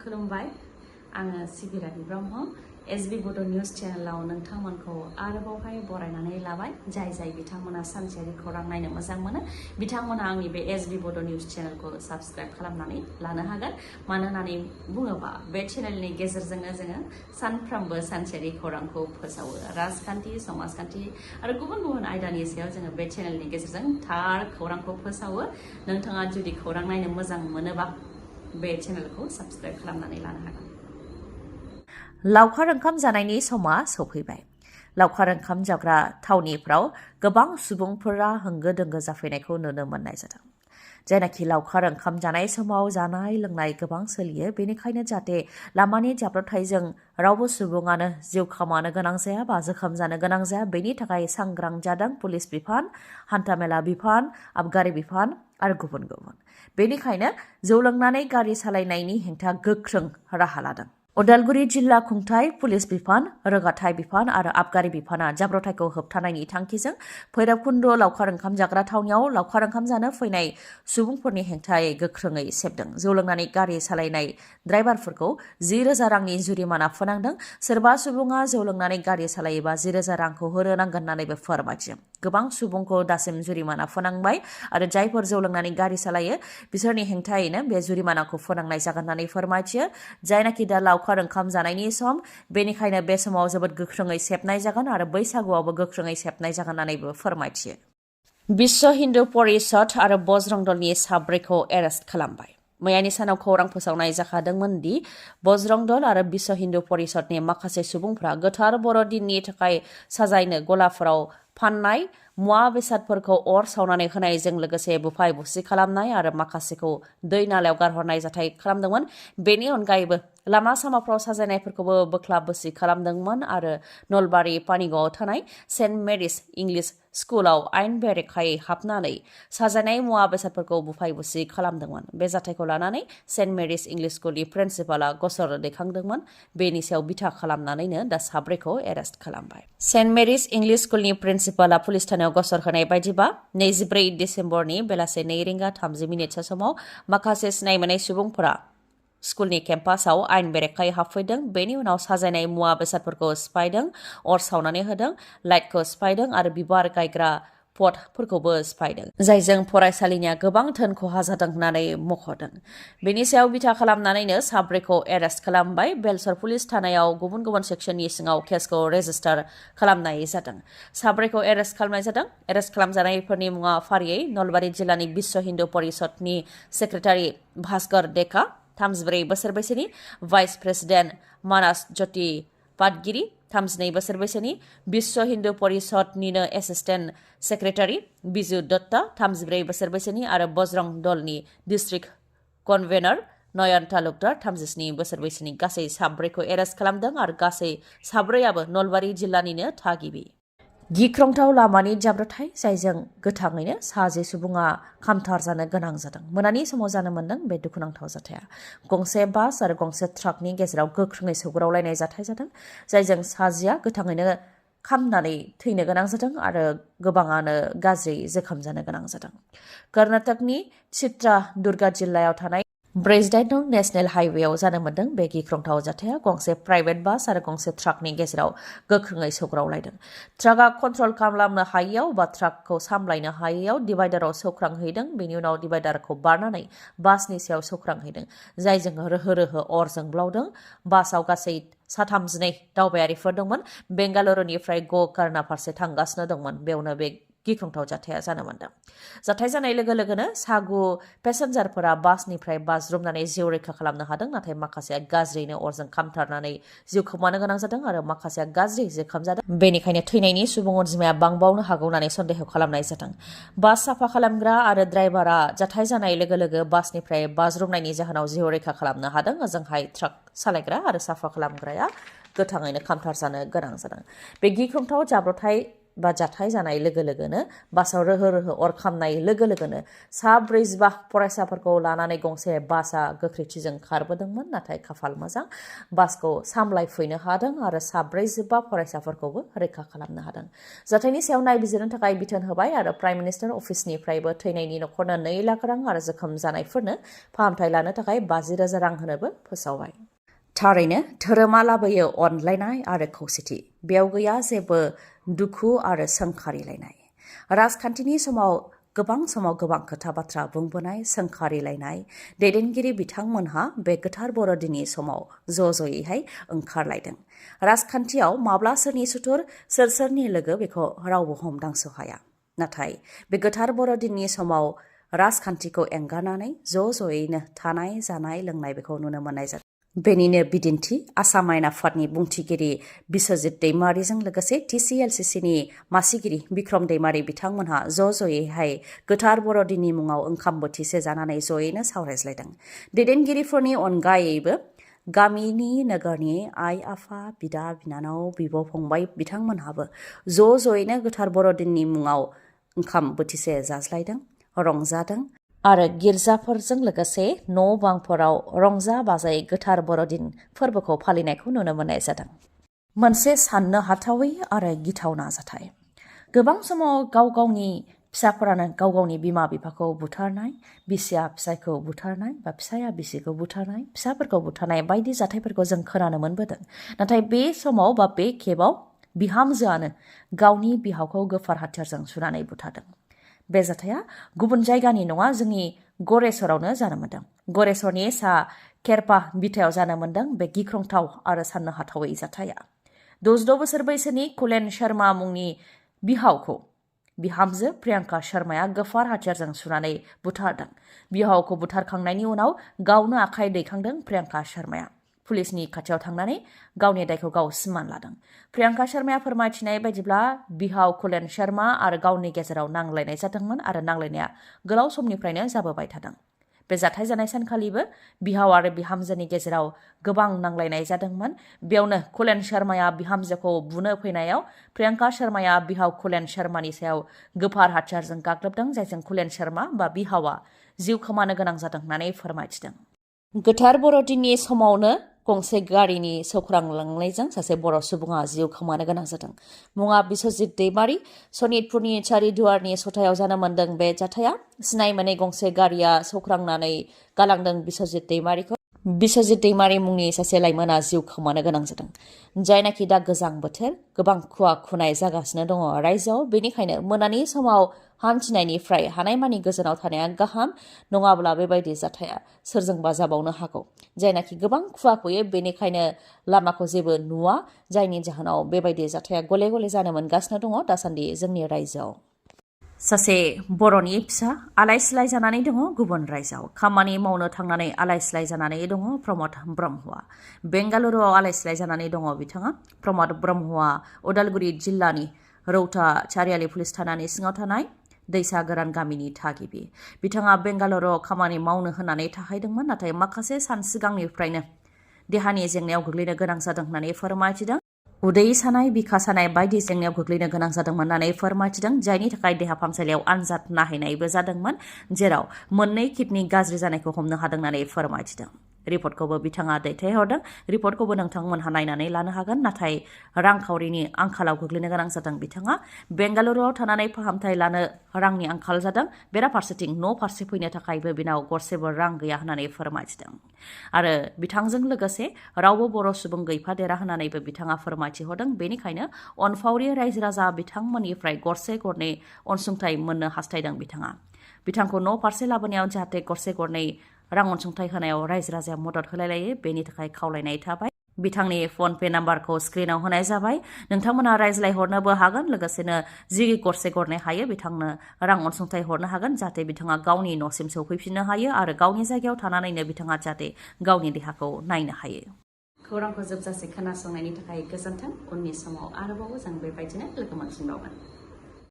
खुलुमबाय आङो सिबिरानि ब्रह्म एसबी बड' निउज चेनेलाव नोंथांमोनखौ आरोबावहाय बरायनानै लाबाय जाय बिथांमोना सानसेयारि खौरां नायनो मोजां मोनो बिथांमोना आंनि बे एसबी बड' निउज चेनेलखौ साबस्क्राइब खालामनानै लानो हागोन मानो होननानै बुङोबा बे चेनेलनि गेजेरजोंनो जोङो सानफ्रोमबो सानसेयारि खौरांखौ फोसावो राजखान्थि समाजखान्थि आरो गुबुन आयदानि सायाव जोङो बे चेनेलनि गेजेरजों थार खौरांखौ फोसावो नोंथाङा जुदि खौरां नायनो मोजां मोनोबा बे चेनेलखौ साबस्क्राइब खालामनानै लानो हागोन लावखार ओंखाम जानायनि समा सफैबाय लावखार ओंखाम जाग्रा थावनिफ्राव गोबां सुबुंफोरा होंगो दोंगो जाफैनायखौ नुनो मोननाय जादों जायनाखि लावखार ओंखाम जानाय समाव जानाय लोंनाय गोबां सोलियो बेनिखायनो जाहाथे लामानि जाब्रबथायजों रावबो सुबुङानो जिउ खोमानो गोनां जाया बा जोखोम जानो गोनां जाया बेनि थाखाय सांग्रां जादों पुलिस बिफान हान्थामेला बिफान आबगारि बिफान आरो गुबुन बेनिखायनो जौ लोंनानै गारि सालायनायनि हेंथा गोख्रों राहा लादों उदालगुरि जिल्ला खुंथाय पुलिस बिफान रोगाथाइ बिफान आरो आबगारि बिफाना जाब्रबथायखौ होबथानायनि थांखिजों भैरबकुन्द लावखार ओंखाम जाग्रा थावनियाव लावखार ओंखाम जानो फैनाय सुबुंफोरनि हेंथायै गोख्रोङै सेबदों जौ लोंनानै गारि सालायनाय ड्राइभारफोरखौ 10,000 रांनि जुरिमाना फोनांदों सोरबा सुबुङा जौ लोंनानै गारि सालायोबा 10,000 रांखौ होनो नांगोन होननानैबो फोरमायथियो गोबां सुबुंखौ दासिम जुरिमाना फोनांबाय आरो जायफोर जौ लोंनानै गारि सालायो बिसोरनि हेंथायैनो बे जुरिमानाखौ फोनांनाय जागोन होननानै फोरमायथियो जायनाखि दा लावखार ओंखाम जानायनि सम बेनिखायनो बे समाव जोबोद गोख्रोङै सेबनाय जागोन आरो बैसागुआवबो गोख्रोङै सेबनाय जागोन होननानैबो फोरमायथियो विश्व हिन्दु परिषद आरो बजरं दलनि साब्रैखौ एरेस्ट खालामबाय मैयानि सानाव खौरां फोसावनाय जाखादोंमोन दि बजरं दल आरो विश्व हिन्दु परिषदनि माखासे सुबुंफ्रा गोथार बर'दिननि थाखाय साजायनो गलाफोराव फाननाय मुवा बेसादफोरखौ अर सावनानै होनायजों लोगोसे बुफाय बुसि खालामनाय आरो माखासेखौ दै नालायाव गारहरनाय जाथाय खालामदोंमोन बेनि अनगायैबो लामा सामाफ्राव साजायनायफोरखौबो बोख्ला बोसि खालामदोंमोन आरो नलबारि पानिगावआव थानाय सेन्ट मेरिस इंलिश स्कुलाव आयेन बेरेखायै हाबनानै साजायनाय मुवा बेसादफोरखौ बुफाय बुसि खालामदोंमोन बे जाथायखौ लानानै सेन्ट मेरिस इंलिश स्कुलनि प्रिन्सिपाला गसर दैखांदोंमोन बेनि सायाव बिथा खालामनानैनो दा साब्रैखौ एरेस्ट खालामबाय सेन्ट मेरिस इंलिश स्कुलनि प्रिन्सिपाला पुलिस थानायाव गसर होनाय बायदिबा 24 डिसेम्बरनि बेलासे 2:30 समाव माखासे सिनाय मोननाय सुबुंफोरा स्कुलनि केम्पासाव आयेन बेरेखायै हाबफैदों बेनि उनाव साजायनाय मुवा बेसादफोरखौ सिफायदों अर सावनानै होदों लाइटखौ सिफायदों आरो बिबार गायग्रा पटफोरखौबो सिफायदों जायजों फरायसालिनिया गोबां धोन खहा जादों होननानै मख'दों बेनि सायाव बिथा खालामनानैनो साब्रैखौ एरेस्ट खालामबाय बेलसर पुलिस थानायाव गुबुन सेक्सननि सिङाव केसखौ रेजिस्टार खालामनाय जादों साब्रैखौ एरेस्ट खालामनाय जादों एरेस्ट खालामजानायफोरनि मुङा फारियै नलबारि जिल्लानि विश्व हिन्दु परिषदनि सेक्रेटारि भास्कर डेका 34 बोसोर बैसोनि भाइस प्रेसिडेन्ट मानास ज्योति पाटगिरि 32 बोसोर बैसोनि विश्व हिन्दु परिषदनिनो एसिस्टेन्ट सेक्रेटारि बिजु दत्ता 34 बोसोर बैसोनि आरो बजरं दलनि डिस्ट्रिक्ट कनभेनर नयन तालुकदार 37 बोसोर बैसोनि गासै साब्रैखौ एरेस्ट खालामदों आरो गासै साब्रैयाबो नलबारि जिल्लानिनो थागिबि गिख्रंथाव लामानि जाब्रबथाय जायजों गोथाङैनो सासे सुबुङा खामथार जानो गोनां जादों मोनानि समाव जानो मोनदों बे दुखुनांथाव जाथाया गंसे बास आरो गंसे ट्राकनि गेजेराव गोख्रोङै सौग्रावलायनाय जाथाय जादों जायजों साजिया गोथाङैनो खामनानै थैनो गोनां जादों आरो गोबाङानो गाज्रि जोखोम जानो गोनां जादों कर्नाटकनि चित्रा दुर्गा जिल्लायाव थानाय 48 नेशनेल हाइवेआव जानो मोनदों बे गिख्रंथाव जाथाया गंसे प्राइभेट बास आरो गंसे ट्राकनि गेजेराव गोख्रोङै सौग्रावलायदों ट्राकआ कन्ट्रल खालामनो हायैयाव बा ट्राकखौ सामलायनो हायैयाव डिभाइडाराव सौख्रांहैदों बेनि उनाव डिभाइडारखौ बारनानै बासनि सायाव सौख्रांहैदों जायजों रोहो अर जोंब्लावदों बासाव गासै 32 दावबायारिफोर दंमोन बेंगालुरुनिफ्राय गोकर्णा फारसे थांगासिनो दंमोन बेयावनो बे गिख्रंथाव जाथाया जानो मोनदों जाथाय जानाय लोगो लोगोनो सागु पेसेन्जारफोरा बासनिफ्राय बाज्रुमनानै जिउ रैखा खालामनो हादों नाथाय माखासेया गाज्रियैनो अरजों खामथारनानै जिउ खोमानो गोनां जादों आरो माखासेया गाज्रि जोखोम जादों बेनिखायनो थैनायनि सुबुं अनजिमाया बांबावनो हागौ होननानै सन्देह खालामनाय जादों बास साफा खालामग्रा आरो ड्राइभारा जाथाय जानाय लोगो लोगो बासनिफ्राय बाज्रुमनायनि जाहोनाव जिउ रैखा खालामनो हादों ओजोंहाय ट्राक सालायग्रा आरो साफा खालामग्राया गोथाङैनो खामथार जानो गोनां जादों बे गिख्रंथाव जाब्रबथाय बा जाथाय जानाय लोगो लोगोनो बासाव रोहो रोहो अर खामनाय लोगो लोगोनो 44 फरायसाफोरखौ लानानै गंसे बासआ गोख्रैथिजों खारबोदोंमोन। नाथाय खाफाल मोजां बासखौ सामलायफैनो हादों आरो 44 फरायसाफोरखौबो रैखा खालामनो हादों। जाथायनि सायाव नायबिजिरनो थाखाय बिथोन होबाय आरो प्राइम मिनिस्टार अफिसनिफ्रायबो थैनायनि नखरनो 2 लाख रां आरो जोखोम जानायफोरनो फाहामथाय लानो थाखाय 50,000 रां होनोबो फोसावबाय। थारैनो धोरोमा लाबोयो अनलायनाय आरो खौसेथि। बेयाव गैया जेबो दुखु आरो सोंखारिलायनाय। राजखान्थिनि समाव गोबां खोथा बाथ्रा बुंबोनाय, सोंखारिलायनाय दैदेनगिरि बिथांमोनहा बे गोथार बर'दिननि समाव ज'यैहाय ओंखारलायदों। राजखान्थियाव माब्ला सोरनि सुथुर सोरनि लोगो बेखौ रावबो हमदांस हाया। नाथाय बे गोथार बर'दिननि समाव राजखान्थिखौ एंगारनानै ज'यैनो थानाय जानाय लोंनाय बेखौ नुनो मोननाय जादों। बेनिनो बिदिन्थि आसाम आयेन आफादनि बुंथिगिरि बिस्वजित दैमारिजों लोगोसे TCLCCनि मासिगिरि बिक्रम दैमारि बिथांमोनहा ज'यैहाय गोथार बर'दिननि मुङाव ओंखाम बोथिसे जानानै ज'यैनो सावरायज्लायदों। दैदेनगिरिफोरनि अनगायैबो गामिनि नोगोरनि आइ आफा बिदा बिनानाव बिब' फंबाय बिथांमोनहाबो ज'यैनो गोथार बर'दिननि मुङाव ओंखाम बोथिसे जाज्लायदों, रंजादों आरो गिर्जाफोरजों लोगोसे न' बांफोराव रंजा बाजायै गोथार बर'दिन फोरबोखौ फालिनायखौ नुनो मोननाय जादों। मोनसे साननो हाथावै आरो गिथावना जाथाय। गोबां समाव गाव गावनि फिसाफोरानो गाव गावनि बिमा बिफाखौ बुथारनाय, बिसिया फिसायखौ बुथारनाय बा फिसाया बिसिखौ बुथारनाय, फिसाफोरखौ बुथारनाय बायदि जाथायफोरखौ जों खोनानो मोनबोदों। नाथाय बे समाव बा बे खेबाव बिहामजोआनो गावनि बिहावखौ गोफार हाथियारजों सुनानै बुथारदों। बे जाथाया गुबुन जायगानि नङा, जोंनि गरेस्वरावनो जानो मोन्दों। गरेस्वरनि सा केरपा बिथायाव जानो मोन्दों बे गिख्रंथाव आरो साननो हाथावै जाथाया। 66 बोसोर बैसोनि कुलेन शर्मा मुंनि बिहावखौ बिहामजो प्रियंका शर्माया गोफार हाथियारजों सुनानै बुथारदों। बिहावखौ बुथारखांनायनि उनाव गावनो आखाइ दैखांदों प्रियंका शर्माया। पुलिसनि खाथियाव थांनानै गावनि दायखौ गाव सिमान लादों। प्रियंका शर्माया फोरमायथिनाय बायदिब्ला बिहाव कुलेन शर्मा आरो गावनि गेजेराव नांलायनाय जादोंमोन आरो नांलायनाया गोलाव समनिफ्रायनो जाबोबाय थादों। बे जाथाय जानाय सानखालिबो बिहाव आरो बिहामजोनि गेजेराव गोबां नांलायनाय जादोंमोन। बेयावनो कुलेन शर्माया बिहामजोखौ बुनो फैनायाव प्रियंका शर्माया बिहाव कुलेन शर्मानि सायाव गोफार हाथियारजों गाग्लोबदों, जायजों कुलेन शर्मा बा बिहावा जिउ खोमानो गोनां जादों होननानै फोरमायथिदों। गोथार बर'दिननि समावनो गंसे गारिनि सौख्रांलांनायजों सासे बर' सुबुङा जिउ खोमानो गोनां जादों। मुङा बिस्वजित दैमारि, सनितपुरनि चारिदुवारनि सथायाव जानो मोन्दों बे जाथाया। सिनाय मोनै गंसे गारिया सौख्रांनानै गालांदों बिस्वजित दैमारिखौ। बिस्वजित दैमारि मुंनि सासे लाइमोना जिउ खोमानो गोनां जादों। जायनाखि दा गोजां बोथोर, गोबां खुवा खुनाय जागासिनो दङ रायजोआव। बेनिखायनो मोनानि समाव हान्थिनायनिफ्राय हानायमानि गोजानाव थानाया गाहाम, नङाब्ला बेबायदि जाथाया सोरजोंबा जाबावनो हागौ। जायनाखि गोबां खुवा खुयो बेनिखायनो लामाखौ जेबो नुवा, जायनि जाहोनाव बेबायदि जाथाया गले गले जानो मोनगासिनो दङ दासान्दि जोंनि रायजोआव। सासे बर'नि फिसा आलाय सिलाय जानानै दङ गुबुन रायजोआव। खामानि मावनो थांनानै आलाय सिलाय जानानै दङ प्रमद ब्रह्मआ। बेंगालुरुआव आलाय सिलाय जानानै दङ बिथाङा। प्रमद ब्रह्मआ उदालगुरि जिल्लानि रौता चारियाली पुलिस थानानि सिङाव थानाय दैसा गोरान गामिनि थागिबि। बिथाङा बेंगालुरुआव खामानि मावनो होननानै थाहैदोंमोन, नाथाय माखासे सान सिगांनिफ्रायनो देहानि जेंनायाव गोग्लैनो गोनां जादों होननानै फोरमायथिदों। उदै सानाय, बिखा सानाय बायदि जेंनायाव गोग्लैनो गोनां जादोंमोन होननानै फोरमायथिदों, जायनि थाखाय देहा फाहामसालियाव आनजाद नायहैनायबो जादोंमोन, जेराव 2 किडनि गाज्रि जानायखौ हमनो हादों होननानै फोरमायथिदों। रिपर्टखौबो बिथाङा दैथायहरदों। रिपर्टखौबो नोंथांमोनहा नायनानै लानो हागोन। नाथाय रांखावरिनि आंखालाव गोग्लैनो गोनां जादों बिथाङा। बेंगालुरुआव थानानै फाहामथाय लानो रांनि आंखाल जादों। बेराफारसेथिं न' फारसे फैनो थाखायबो बिनाव गरसेबो रां गैया होननानै फोरमायथिदों। आरो बिथांजों लोगोसे रावबो बर' सुबुं गैफादेरा होननानैबो बिथाङा फोरमायथिहरदों। बेनिखायनो अनफावरि रायजो राजा बिथांमोननिफ्राय गरसे गरनै अनसुंथाइ मोननो हास्थायदों बिथाङा। बिथांखौ न' फारसे लाबोनायाव जाहाथे गरसे गरनै रां अनसुंथाइ होनायाव रायजो राजाया मदद होलायलायो, बेनि थाखाय खावलायनाय थाबाय। बिथांनि फन पे नाम्बारखौ स्क्रिनाव होनाय जाबाय। नोंथांमोना रायज्लायहरनोबो हागोन, लोगोसेनो जि गरसे गरनै हायो बिथांनो रां अनसुंथाइ हरनो हागोन, जाहाथे बिथाङा गावनि न'सिम सौफैफिननो हायो आरो गावनि जायगायाव थानानैनो बिथाङा जाहाथे गावनि देहाखौ नायनो हायो। खौरांखौ जोबजासे खोनासंनायनि थाखाय गोजोन्थों। उननि समाव आरोबाव जों बेबायदिनो लोगो मोनफिनबावगोन।